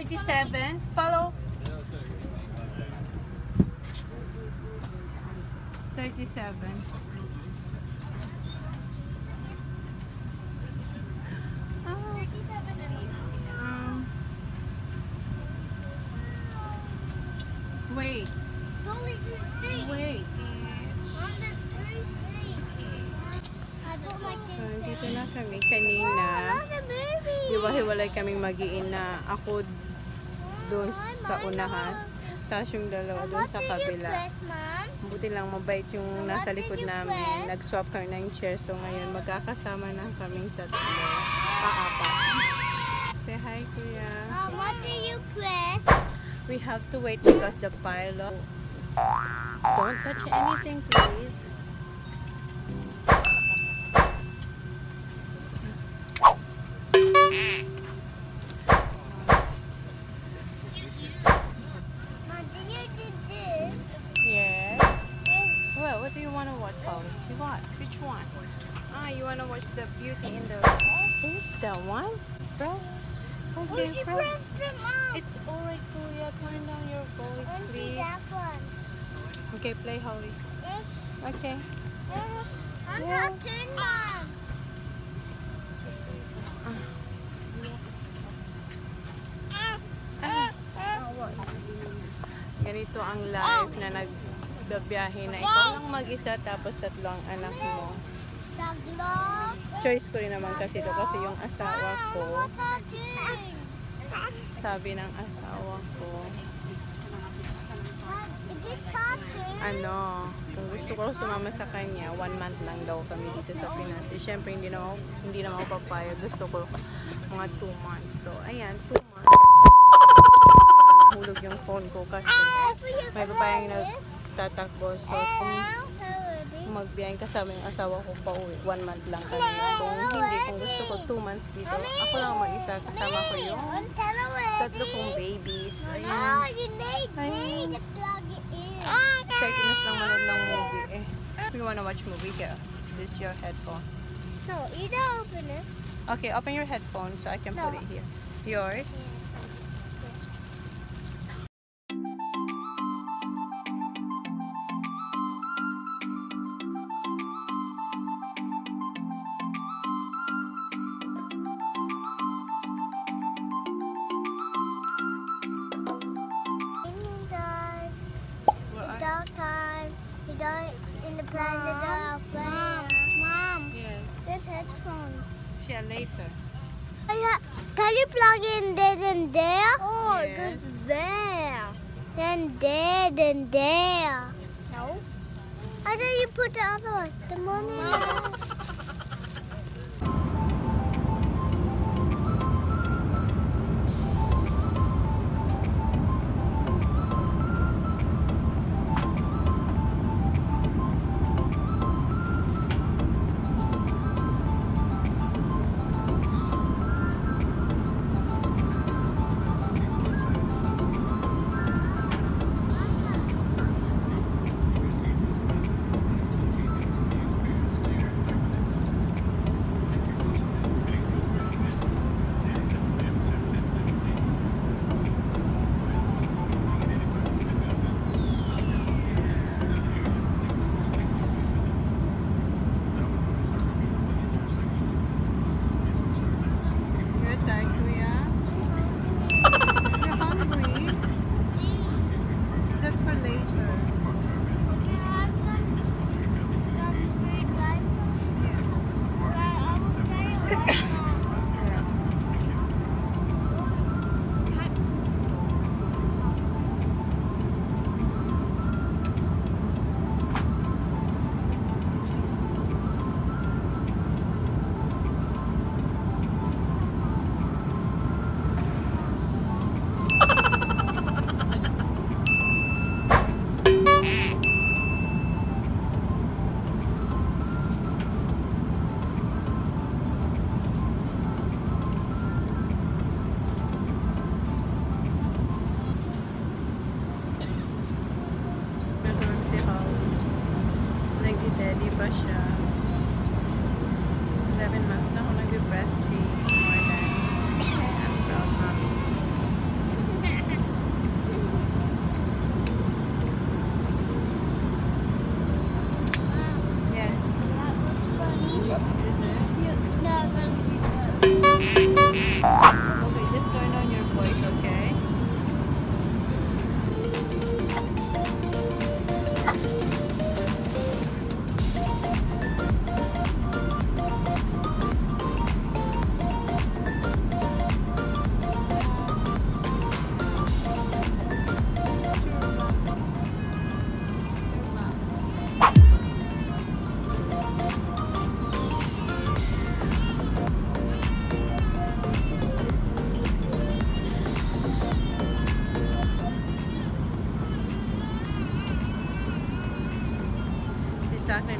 37. Follow. 37. Wait. It's only 2 seats. Wait. Mom, there's 3 seats. I don't like So, this. dito na kami kanina. Look at baby. Hiwa-hiwalay kaming mag-iina. Ako doon sa unahan. Tapos yung dalawa doon sa kabila. Mom? Buti lang mabait yung nasa likod namin. Nag-swap kami ng chair. So, ngayon magkakasama na kaming tatlo. Apat. Say hi, Kuya. Mom, what did you press? We have to wait because the pilot. Don't touch anything, please. Mom, did you do this? Yes. Well, what do you want to watch, Holly? What? Which one? Ah, you want to watch the Beauty in the Is that one? Breast? Okay, she breast. pressed them up. It's alright, Kuya. Turn down your voice, And please. that one. Okay, play, Holly. Yes. Okay. Yes. I'm Yeah. not turn Mom. Ganito ang life na nagbabiyahe na ikaw lang mag-isa tapos tatlo ang anak mo. The glove. Choice ko rin naman kasi ito kasi yung asawa ko, What's touching? sabi ng asawa ko, Is it touching? ano, kung gusto ko sumama sa kanya, 1 month lang daw kami dito sa Pinas. Siyempre, hindi naman ako papayag. Gusto ko mga 2 months. So, ayan, 2 months. Hulog yung phone ko kasi may babayang nagtatakbo. So, kung magbiyahin kasama yung asawa ko pa uwi, 1 month lang kami. Kung hindi, kung gusto ko 2 months dito, ako lang mag-isa. Kasama ko yung tatlo kong babies. Oh, Ayan. you need to plug it in. Excited na silang manood ng movie eh. If you wanna watch movie, go. This is your headphone. No, you don't open it. Okay, open your headphone so I can put it here. Yours? Evening, guys. What? It's dog time. We don't in the plan the dog. Mom, Yes. there's headphones. Yeah, later. Can you plug in there and there? Oh, Yes. it goes there. Then there, then there. No. How do you put the other one? The money. You're tired, Kuya? You're hungry? That's for later. Can I have some food right I will stay awake now. Natulog si Hal. Nag-daddy pa siya. 11 months na ako nag-breastfeed. More than. I'm proud, mommy.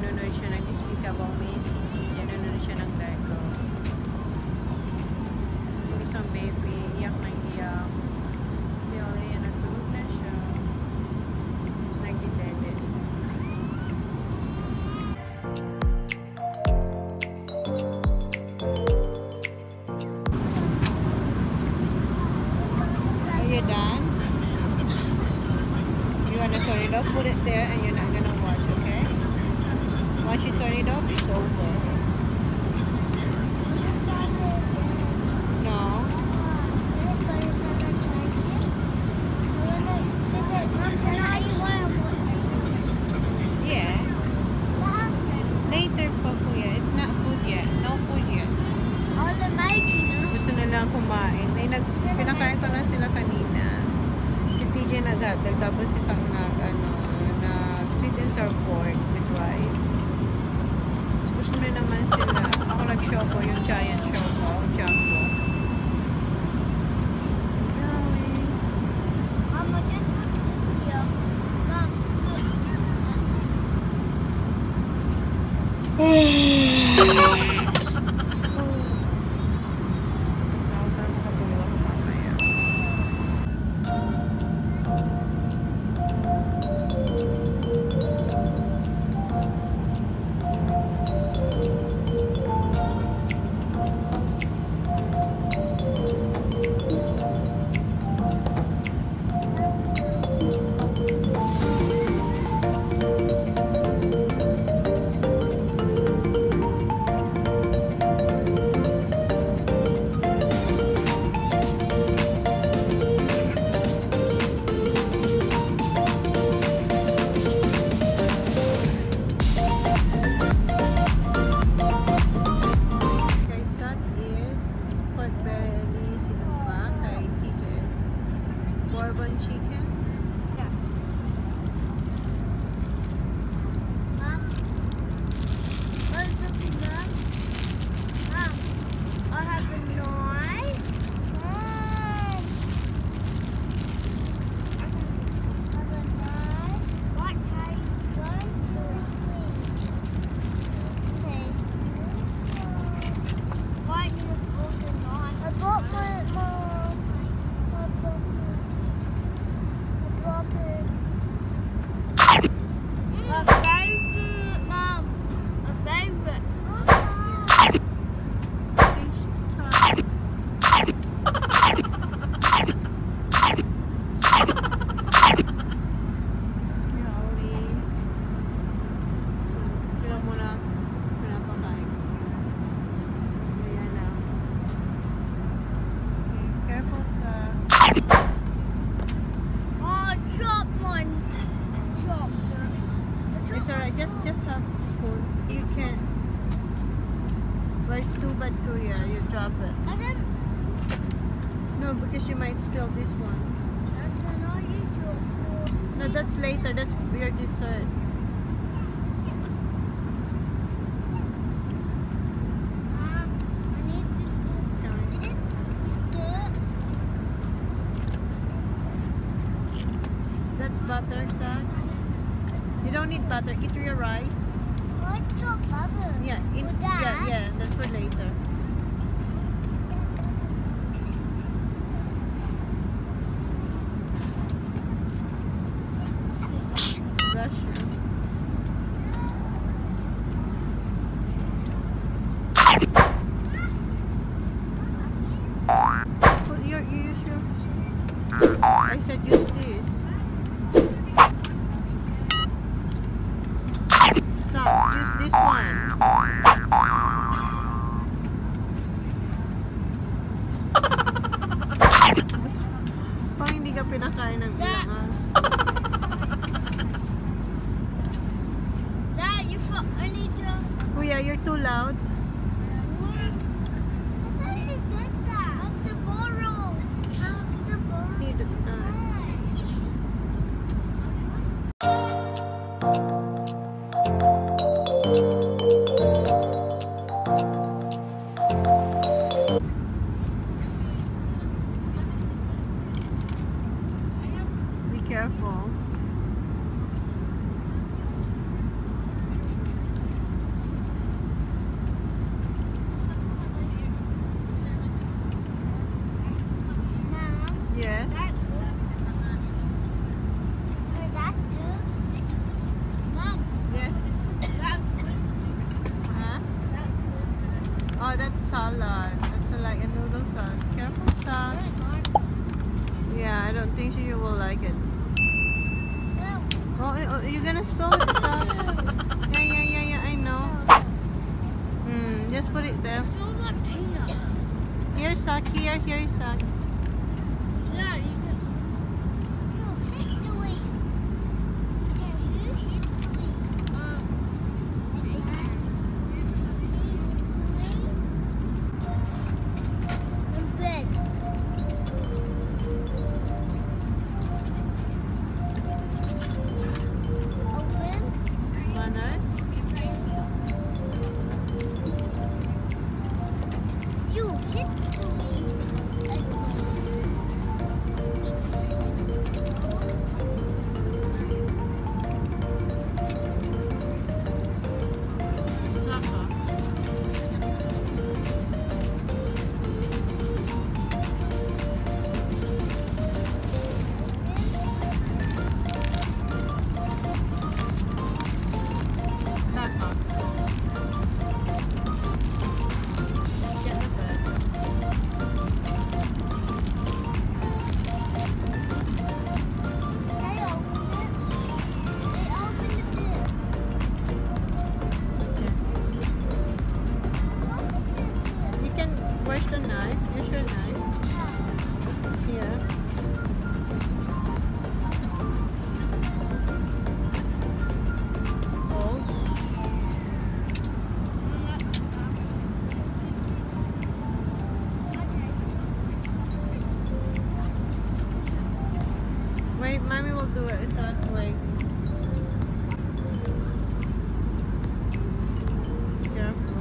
nanonood siya ng Despicable Me. Si TJ nanonood siya ng Lego. Yung isang baby, iyak na iyak. Si Olea, natulog na siya. Nagdidede. Are you done? You want to turn it off? Put it there and you're not gonna watch, okay? Once you turn it off, it's over. No. Yeah. Later pa kuya. It's not food yet. No food yet. Gusto nilang kumain. Pinakain ko na sila kanina. Si TJ nag-hotdog. Tapos isang nag sweet and sour pork with rice. So, gusto na naman sila. Ako nag-choco yung giant choco. Jumbo. Sana makatulog ako mamaya. Just have spoon. You can. Where's too bad, Kuya? You drop it. No, because you might spill this one. No, that's later. That's your dessert. That's butter, son. You don't need butter. Eat your rice. What's the butter? Yeah, yeah. That's for later. Bless you. Well, you use your. I said use this. So use this one. Pang hindi ka pinakain ng ilang. Kuya, you're too loud. Need Be careful. salad. It's like a noodle salad. Careful, Sak. Yeah, I don't think you will like it. Oh, you're gonna spill it, Sak. Yeah, I know. Just put it there. It smells like peanuts. Here, Sak. Here, Sak. Yeah, you can. You hit the wheel. Yeah, you hit the wheel. And bread. Open. Manners. You hit the wheel. Where's the knife? Here's your knife. Here. Hold. Wait, Mommy will do it. It's not wait. Careful.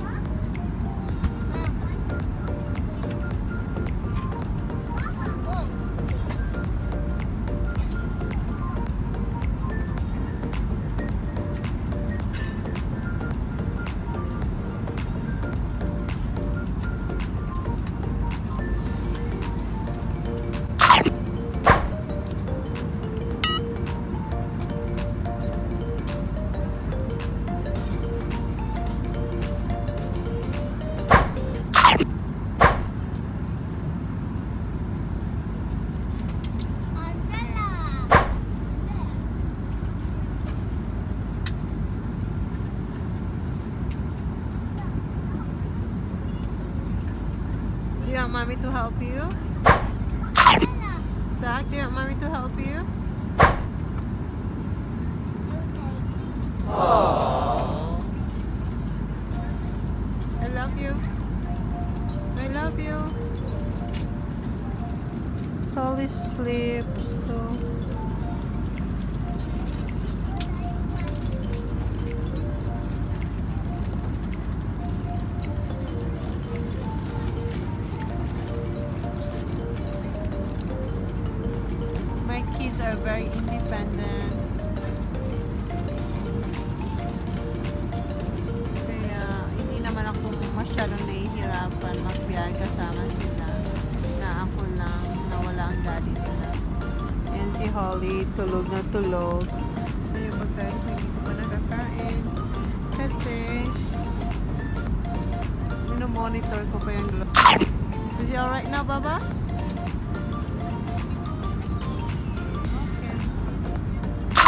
Do you want Mommy to help you? Sak, do you want Mommy to help you? Aww. I love you. I love you. Solly sleeps too. My kids are very independent. Kaya hindi naman ako masyadong nahihirapan magbiyahe kasama sila. Na ako lang, na wala ang daddy nila. And si Holly, tulog na tulog. Kaya pagkain ko, hindi ko pa nakakain. Kasi, monitor ko pa yung glow. Is he alright now, Baba?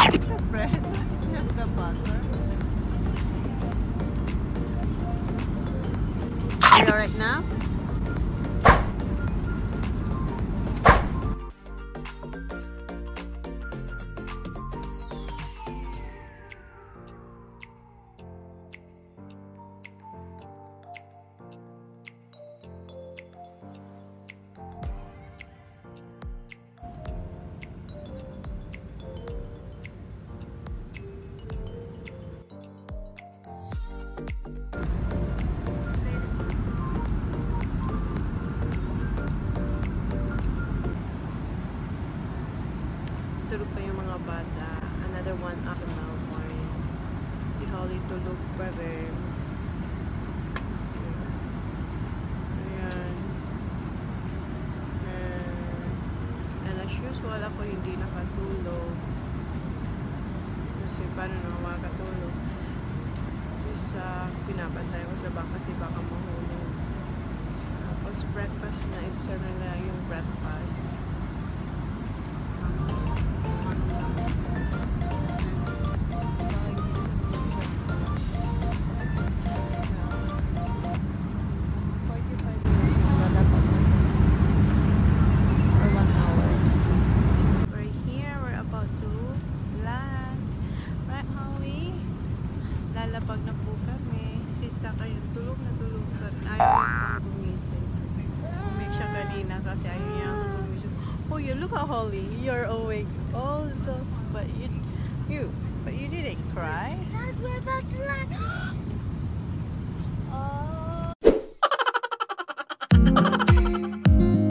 The bread, just the butter. Are you alright now? Tulog pa yung mga bata. Another 1 hour Melbourne. Si Holly tulog pa rin. Ayan. And as usual, ako hindi nakatulog. Kasi paano naman makakatulog? Kasi sa pinapantay ko sa baka kasi baka mahulog. Tapos breakfast na. Isa-serve na yung breakfast. Lalapag na po kami. Si Saka yung tulog na tulog ka. Ayaw niya gumising. Umik siya kanina kasi ayaw niya gumising. Oh, you look at Holly. You're awake also. But you didn't cry. Dad, we're about to land. Oh.